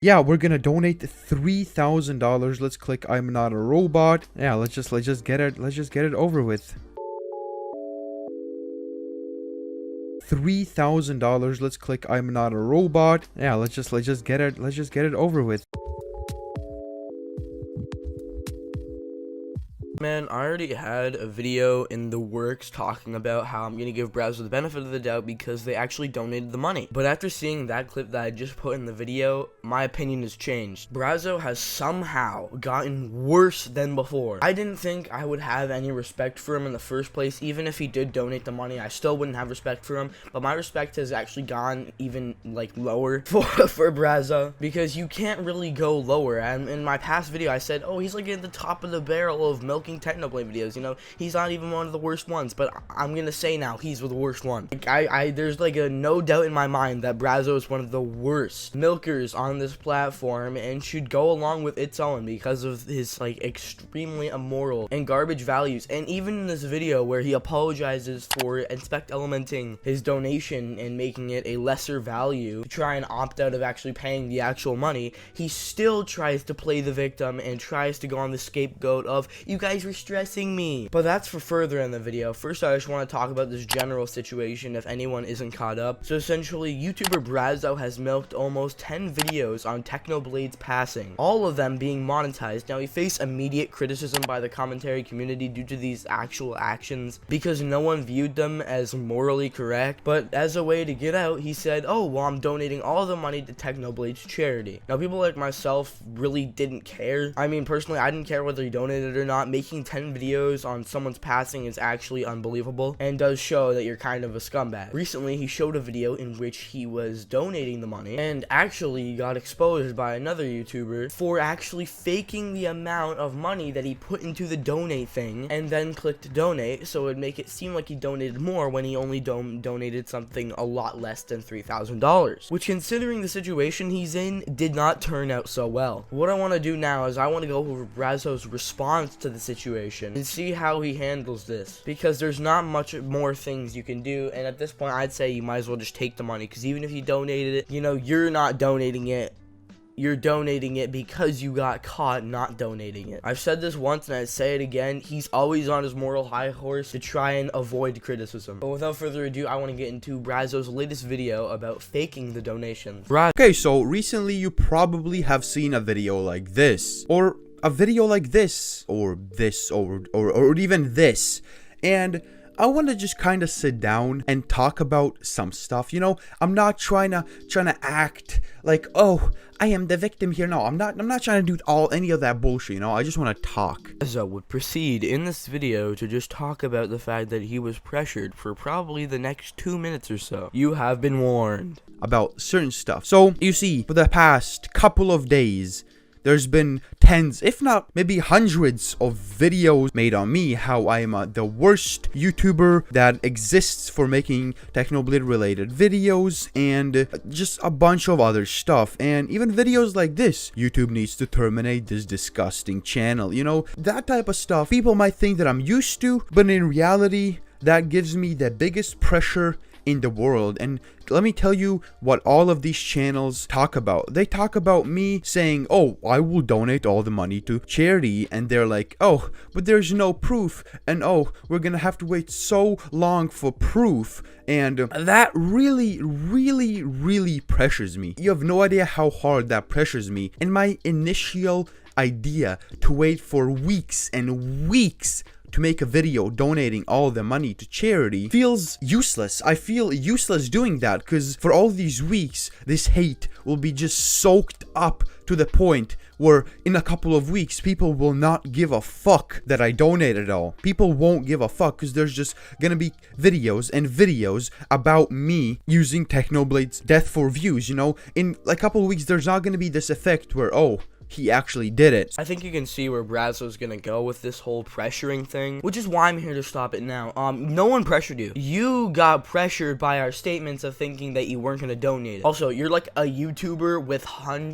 Yeah, we're gonna donate $3,000. Let's click I'm not a robot. Yeah, let's just get it over with. $3,000. Let's click I'm not a robot. Yeah, let's just get it over with. Man, I already had a video in the works talking about how I'm gonna give Braso the benefit of the doubt because they actually donated the money. But after seeing that clip that I just put in the video, my opinion has changed. Braso has somehow gotten worse than before. I didn't think I would have any respect for him in the first place. Even if he did donate the money, I still wouldn't have respect for him. But my respect has actually gone even like lower for Braso, because you can't really go lower. And in my past video, I said, oh, he's like at the top of the barrel of milking technoblade videos. You know, he's not even one of the worst ones, but I'm gonna say now he's the worst one. Like, there's like a no doubt in my mind that Braso is one of the worst milkers on this platform and should go along with its own because of his like extremely immoral and garbage values. And even in this video where he apologizes for Inspect Elementing his donation and making it a lesser value to try and opt out of actually paying the actual money, he still tries to play the victim and tries to go on the scapegoat of, you guys were stressing me. But that's for further in the video. First, I just want to talk about this general situation if anyone isn't caught up. So essentially, YouTuber Braso has milked almost 10 videos on Technoblade's passing, all of them being monetized. Now, he faced immediate criticism by the commentary community due to these actual actions because no one viewed them as morally correct. But as a way to get out, he said, oh, well, I'm donating all the money to Technoblade's charity. Now, people like myself really didn't care. I mean, personally, I didn't care whether he donated or not. Making 10 videos on someone's passing is actually unbelievable and does show that you're kind of a scumbag. Recently, he showed a video in which he was donating the money and actually got exposed by another YouTuber for actually faking the amount of money that he put into the donate thing and then clicked donate, so it would make it seem like he donated more when he only donated something a lot less than $3,000, which, considering the situation he's in, did not turn out so well. What I want to do now is I want to go over Braso's response to the situation and see how he handles this, because there's not much more things you can do, and at this point I'd say you might as well just take the money, because even if you donated it, you know, you're not donating it. You're donating it because you got caught not donating it. I've said this once and I say it again. He's always on his moral high horse to try and avoid criticism. But without further ado, I want to get into Braso's latest video about faking the donations. Okay, so recently you probably have seen a video like this, or a video like this, or this, or even this, and I want to just kind of sit down and talk about some stuff. You know, I'm not trying to act like, oh, I am the victim here. No, I'm not trying to do any of that bullshit, you know. I just want to talk. Braso would proceed in this video to just talk about the fact that he was pressured for probably the next 2 minutes or so. You have been warned about certain stuff. So, you see, for the past couple of days, there's been tens, if not maybe hundreds of videos made on me, how I am the worst YouTuber that exists for making Technoblade related videos, and just a bunch of other stuff. And even videos like this, YouTube needs to terminate this disgusting channel. You know, that type of stuff people might think that I'm used to, but in reality, that gives me the biggest pressure in the world. And let me tell you what all of these channels talk about. They talk about me saying, oh, I will donate all the money to charity, and they're like, oh, but there's no proof, and oh, we're gonna have to wait so long for proof. And that really pressures me. You have no idea how hard that pressures me. And my initial idea to wait for weeks and weeks to make a video donating all the money to charity feels useless. I feel useless doing that, because for all these weeks, this hate will be just soaked up to the point where in a couple of weeks, people will not give a fuck that I donated all. People won't give a fuck, because there's just gonna be videos and videos about me using Technoblade's death for views, you know? In a couple of weeks, there's not gonna be this effect where, oh, he actually did it. I think you can see where Braso's gonna go with this whole pressuring thing, which is why I'm here to stop it now. No one pressured you. You got pressured by our statements of thinking that you weren't gonna donate it. Also, you're like a YouTuber with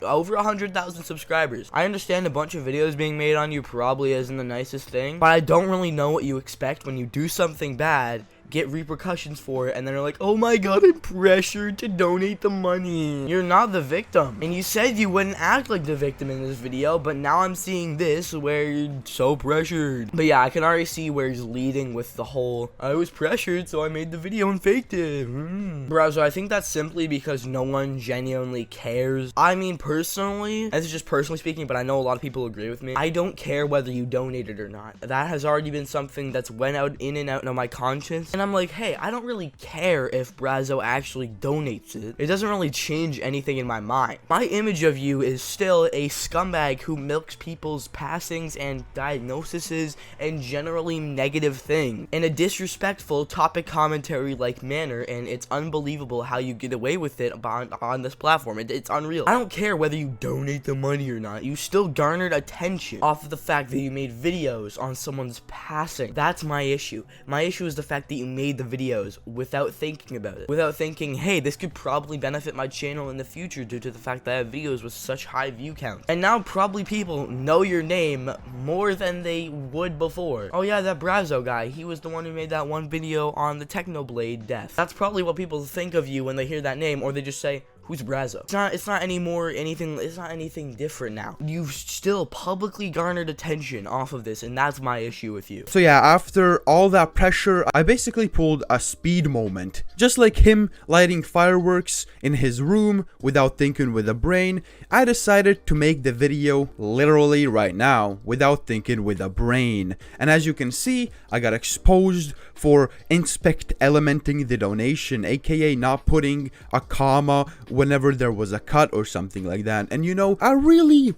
over 100,000 subscribers. I understand a bunch of videos being made on you probably isn't the nicest thing, but I don't really know what you expect when you do something bad get repercussions for it, and then they're like, oh my god, I'm pressured to donate the money. You're not the victim, and you said you wouldn't act like the victim in this video, but now I'm seeing this where you're so pressured. But yeah, I can already see where he's leading with the whole, I was pressured so I made the video and faked it. Braso, I think that's simply because no one genuinely cares. I mean, personally, and this is just personally speaking, but I know a lot of people agree with me, I don't care whether you donated or not. That has already been something that's went out in and out of my conscience, and I'm like, hey, I don't really care if Braso actually donates it. It doesn't really change anything in my mind. My image of you is still a scumbag who milks people's passings and diagnoses and generally negative thing in a disrespectful topic commentary like manner, and it's unbelievable how you get away with it on this platform. It's unreal. I don't care whether you donate the money or not. You still garnered attention off of the fact that you made videos on someone's passing. That's my issue. My issue is the fact that you made the videos without thinking about it, without thinking, hey, this could probably benefit my channel in the future due to the fact that I have videos with such high view counts. And now probably people know your name more than they would before. Oh yeah, that Braso guy, he was the one who made that one video on the technoblade death. That's probably what people think of you when they hear that name, or they just say, who's Braso? It's not anything different now. You've still publicly garnered attention off of this, and that's my issue with you. So yeah, after all that pressure, I basically pulled a speed moment. Just like him lighting fireworks in his room without thinking with a brain, I decided to make the video literally right now without thinking with a brain. And as you can see, I got exposed for inspect elementing the donation, aka not putting a comma whenever there was a cut or something like that. And you know, a really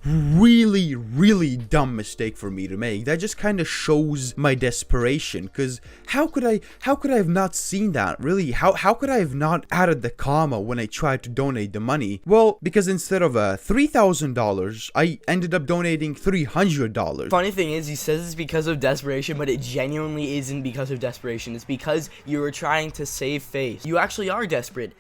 dumb mistake for me to make. That just kind of shows my desperation, because how could I have not seen that? Really, how could I have not added the comma when I tried to donate the money? Well, because instead of $3,000, I ended up donating $300. Funny thing is, he says it's because of desperation, but it genuinely isn't because of desperation. It's because you were trying to save face. You actually are desperate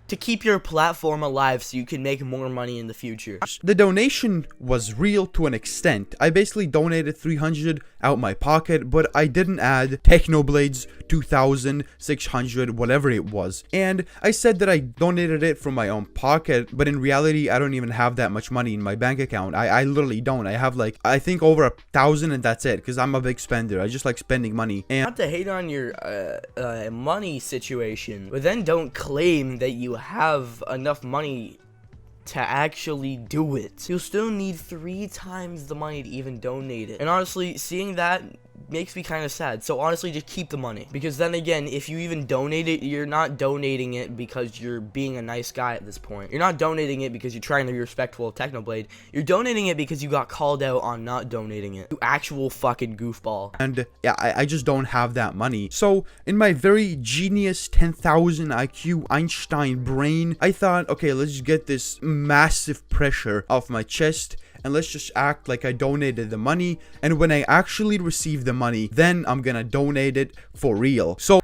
to keep your platform alive so you can make more money in the future. The donation was real to an extent. I basically donated $300 out my pocket, but I didn't add Technoblade's $2,600, whatever it was. And I said that I donated it from my own pocket, but in reality, I don't even have that much money in my bank account. I literally don't. I have like, I think over 1,000, and that's it, because I'm a big spender. I just like spending money. And not to hate on your money situation, but then don't claim that you have enough money to actually do it. You'll still need 3 times the money to even donate it. And honestly, seeing that makes me kind of sad. So honestly, just keep the money, because then again, if you even donate it, you're not donating it because you're being a nice guy at this point. You're not donating it because you're trying to be respectful of Technoblade. You're donating it because you got called out on not donating it. You actual fucking goofball. And yeah, I just don't have that money. So in my very genius 10,000 IQ Einstein brain, I thought, okay, let's just get this massive pressure off my chest, and let's just act like I donated the money, and when I actually receive the money, then I'm gonna donate it for real. So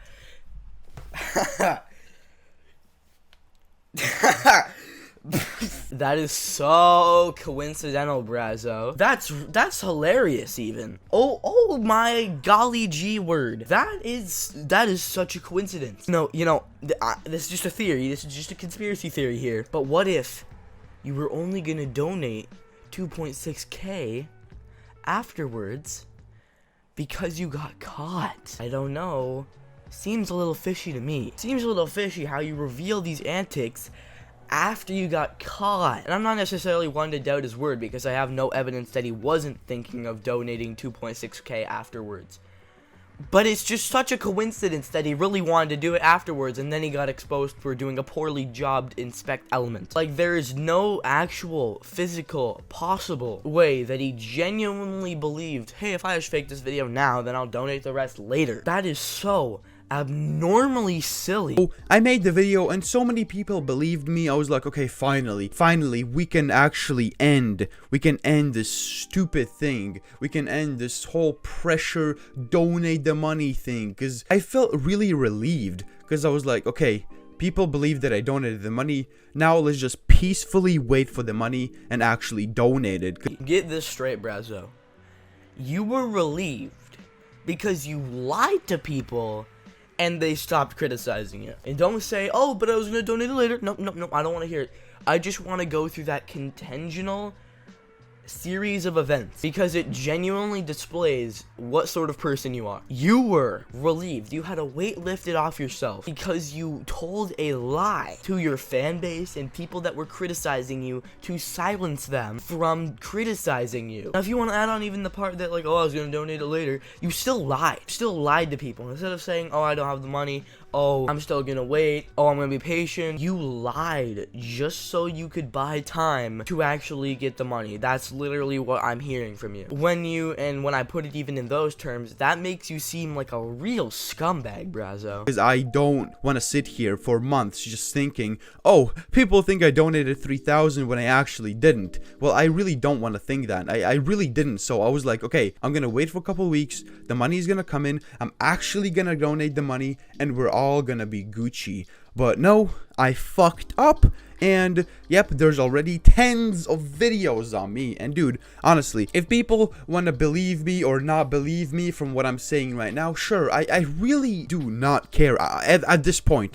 that is so coincidental, Braso. That's hilarious even. Oh my golly gee word. That is such a coincidence. No, you know, this is just a theory. This is just a conspiracy theory here. But what if you were only gonna donate 2.6K afterwards because you got caught? I don't know. Seems a little fishy to me. Seems a little fishy how you reveal these antics after you got caught. And I'm not necessarily one to doubt his word, because I have no evidence that he wasn't thinking of donating 2.6K afterwards. But it's just such a coincidence that he really wanted to do it afterwards, and then he got exposed for doing a poorly jobbed inspect element. Like, there is no actual physical possible way that he genuinely believed, hey, if I just fake this video now, then I'll donate the rest later. That is so abnormally silly. So I made the video and so many people believed me. I was like, okay, finally we can actually end this stupid thing. We can end this whole pressure, donate the money thing, because I felt really relieved, because I was like, okay, people believe that I donated the money. Now let's just peacefully wait for the money and actually donate it. Get this straight, Braso. You were relieved because you lied to people and they stopped criticizing you. And don't say, oh, but I was gonna donate it later. No, I don't want to hear it. I just want to go through that contentional series of events because it genuinely displays what sort of person you are. You were relieved. You had a weight lifted off yourself because you told a lie to your fan base and people that were criticizing you to silence them from criticizing you. Now, if you want to add on even the part that like, oh, I was gonna donate it later, you still lied. You still lied to people. Instead of saying, oh, I don't have the money, oh, I'm still gonna wait, oh, I'm gonna be patient, you lied just so you could buy time to actually get the money. That's literally what I'm hearing from you. When I put it even in those terms, that makes you seem like a real scumbag, Braso. Because I don't want to sit here for months just thinking, oh, people think I donated 3,000 when I actually didn't. Well, I really don't want to think that. I really didn't. So I was like, okay, I'm gonna wait for a couple weeks, the money is gonna come in, I'm actually gonna donate the money, and we're all gonna be Gucci. But no, I fucked up, and yep, there's already tens of videos on me. And dude, honestly, if people want to believe me or not believe me from what I'm saying right now, sure, I really do not care. At this point,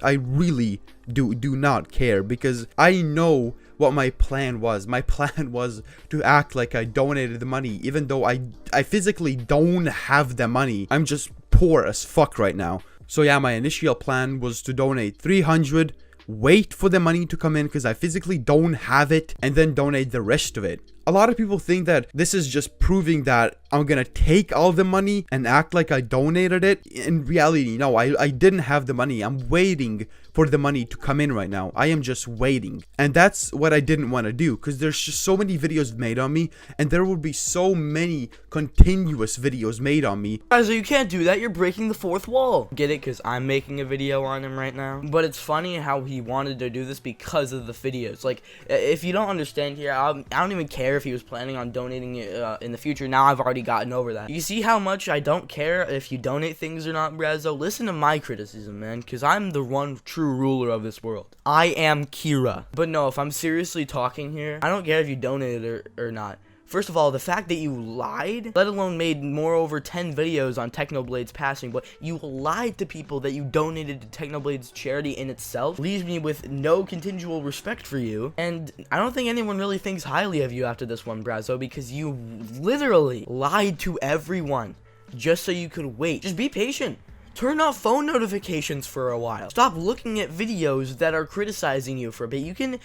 I really do not care, because I know what my plan was. My plan was to act like I donated the money, even though I physically don't have the money. I'm just poor as fuck right now. So yeah, my initial plan was to donate 300, wait for the money to come in because I physically don't have it, and then donate the rest of it. A lot of people think that this is just proving that I'm gonna take all the money and act like I donated it. In reality, no, I didn't have the money. I'm waiting for the money to come in right now. I am just waiting. And that's what I didn't want to do, because there's just so many videos made on me, and there will be so many continuous videos made on me. Braso, you can't do that. You're breaking the fourth wall. Get it? Because I'm making a video on him right now. But it's funny how he wanted to do this because of the videos. Like, if you don't understand here, I don't even care if he was planning on donating it in the future. Now I've already gotten over that. You see how much I don't care if you donate things or not, Braso? Listen to my criticism, man, because I'm the one true ruler of this world. I am Kira. But no, if I'm seriously talking here, I don't care if you donated or not. First of all, the fact that you lied, let alone made moreover 10 videos on Technoblade's passing, but you lied to people that you donated to Technoblade's charity in itself, leaves me with no continual respect for you. And I don't think anyone really thinks highly of you after this one, Braso, because you literally lied to everyone just so you could wait. Just be patient. Turn off phone notifications for a while. Stop looking at videos that are criticizing you for a bit. You can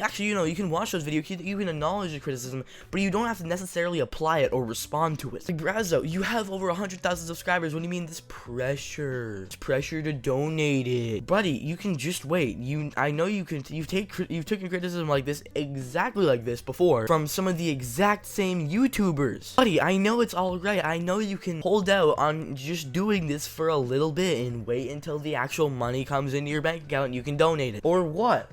actually, you can watch those videos, you can acknowledge the criticism, but you don't have to necessarily apply it or respond to it. Like, Braso, you have over 100,000 subscribers. What do you mean this pressure? It's pressure to donate it. Buddy, you can just wait. I know you can, you've taken criticism like this, exactly like this before, from some of the exact same YouTubers. Buddy, I know it's alright. I know you can hold out on just doing this for a little bit and wait until the actual money comes into your bank account and you can donate it. Or what?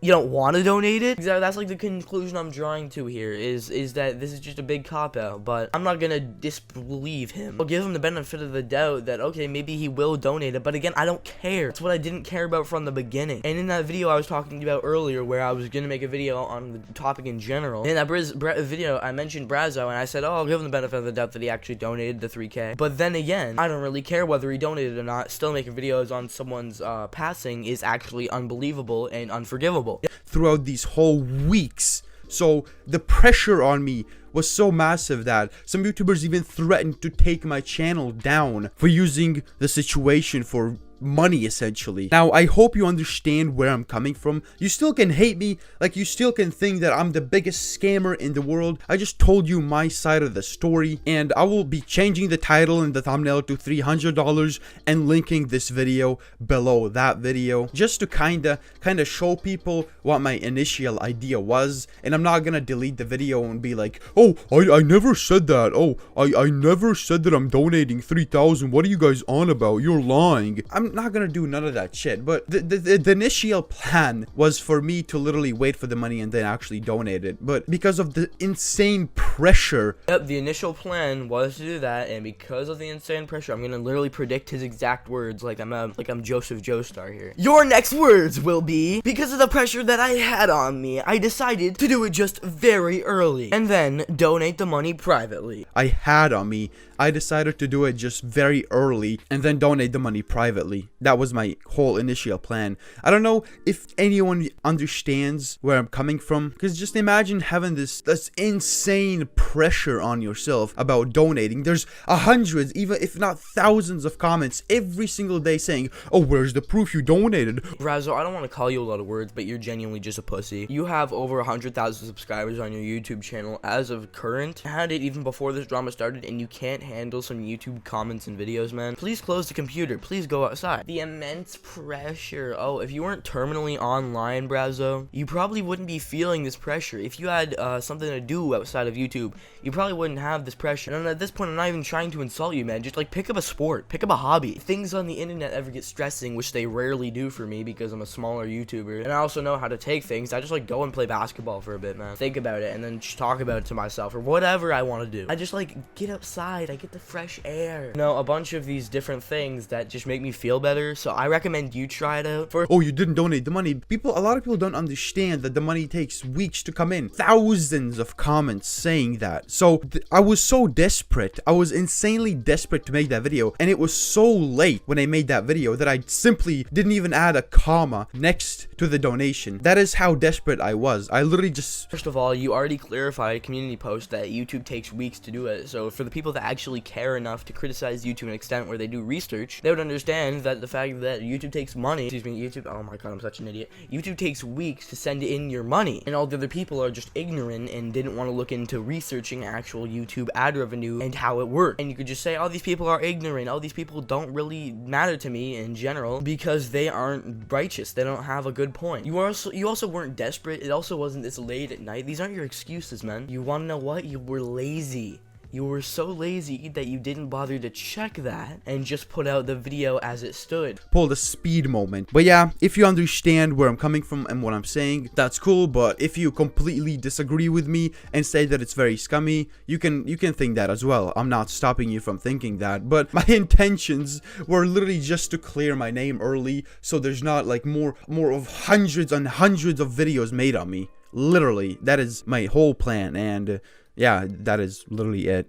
You don't want to donate it? That's like the conclusion I'm drawing to here, is that this is just a big cop-out, but I'm not gonna disbelieve him. I'll give him the benefit of the doubt that, okay, maybe he will donate it, but again, I don't care. That's what I didn't care about from the beginning. And in that video I was talking about earlier, where I was gonna make a video on the topic in general, in that video, I mentioned Braso, and I said, oh, I'll give him the benefit of the doubt that he actually donated the 3K. But then again, I don't really care whether he donated or not. Still making videos on someone's passing is actually unbelievable and unforgivable. Throughout these whole weeks. So the pressure on me was so massive that some YouTubers even threatened to take my channel down for using the situation for money, essentially. Now, I hope you understand where I'm coming from. You still can hate me, like you still can think that I'm the biggest scammer in the world. I just told you my side of the story, and I will be changing the title and the thumbnail to $300 and linking this video below that video, just to kinda show people what my initial idea was. And I'm not gonna delete the video and be like, oh, I never said that. Oh, I never said that I'm donating 3,000. What are you guys on about? You're lying. I'm not gonna do none of that shit. But the initial plan was for me to literally wait for the money and then actually donate it. But because of the insane pressure. Yep, the initial plan was to do that, and because of the insane pressure, I'm gonna literally predict his exact words like I'm Joseph Joestar here. Your next words will be, because of the pressure that I had on me, I decided to do it just very early, and then donate the money privately. I had on me, I decided to do it just very early and then donate the money privately. That was my whole initial plan. I don't know if anyone understands where I'm coming from, because just imagine having this insane pressure on yourself about donating. There's hundreds, even if not thousands of comments every single day saying, oh, where's the proof you donated? Braso, I don't want to call you a lot of words, but you're genuinely just a pussy. You have over 100,000 subscribers on your YouTube channel as of current. Had it even before this drama started, and you can't handle some YouTube comments and videos, man. Please close the computer. Please go outside. The immense pressure. Oh, if you weren't terminally online, Braso, you probably wouldn't be feeling this pressure. If you had something to do outside of YouTube, you probably wouldn't have this pressure. And at this point, I'm not even trying to insult you, man. Just like pick up a sport, pick up a hobby. If things on the internet ever get stressing, which they rarely do for me because I'm a smaller YouTuber, and I also know how to take things. I just like go and play basketball for a bit, man. Think about it and then just talk about it to myself or whatever I want to do. I just like get outside. I get the fresh air. You know, a bunch of these different things that just make me feel better. So I recommend you try it out. Oh, you didn't donate the money. A lot of people don't understand that the money takes weeks to come in. Thousands of comments saying that. So I was so desperate. I was insanely desperate to make that video. And it was so late when I made that video that I simply didn't even add a comma next to the donation. That is how desperate I was. I literally just... First of all, you already clarified a community post that YouTube takes weeks to do it. So for the people that actually care enough to criticize YouTube to an extent where they do research, they would understand that the fact that YouTube takes money, YouTube, oh my god, I'm such an idiot. YouTube takes weeks to send in your money, and all the other people are just ignorant and didn't want to look into researching actual YouTube ad revenue and how it worked. And you could just say, oh, these people are ignorant, oh, these people don't really matter to me in general because they aren't righteous, they don't have a good point. You also weren't desperate. It also wasn't this late at night. These aren't your excuses, man. You want to know what? You were lazy. You were so lazy that you didn't bother to check that and just put out the video as it stood. Pull the speed moment. But yeah, if you understand where I'm coming from and what I'm saying, that's cool. But if you completely disagree with me and say that it's very scummy, you can think that as well. I'm not stopping you from thinking that. But my intentions were literally just to clear my name early, so there's not like more of hundreds and hundreds of videos made on me. Literally, that is my whole plan. And yeah, that is literally it.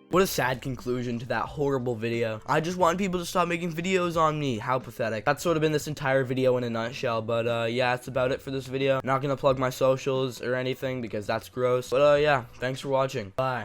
What a sad conclusion to that horrible video. I just want people to stop making videos on me. How pathetic. That's sort of been this entire video in a nutshell. But yeah, that's about it for this video. I'm not gonna plug my socials or anything because that's gross. But yeah, thanks for watching. Bye.